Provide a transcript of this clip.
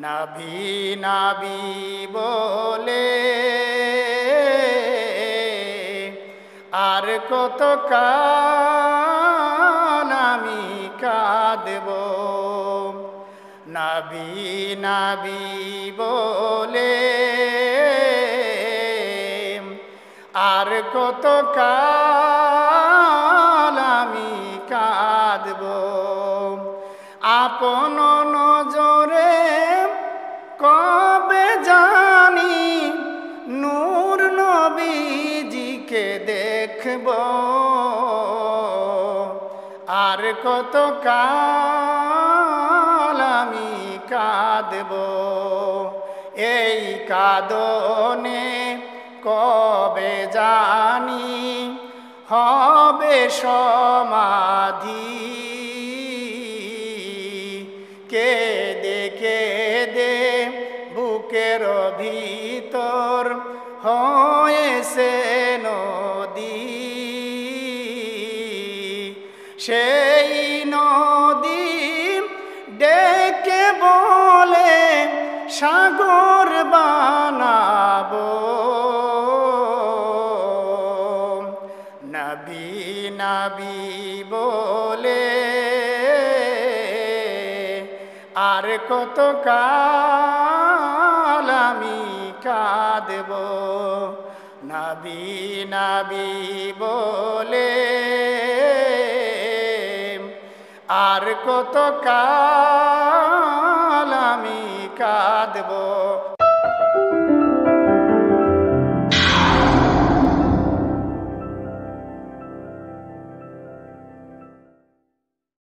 নাবি নাবি বলে আর কত কাল আমি কাঁদব। নাবি নাবি বলে আর কত কাল আমি কাঁদব। আপন নজরে কবে জানি নূর নবীজিকে দেখব। আর কত কাল আমি কাঁদব। এই কাঁদনে কবে জানি হবে সমাধি। কেঁদে কেঁদে বুকের ভিতর হয়েছে নদী। সেই নদী ডেকে বলে সাগর বানাবো। নবী নবী বলে আর কত কাল আমি কাঁদব। নবী নবী বলে আর কত কাল আমি কাঁদব।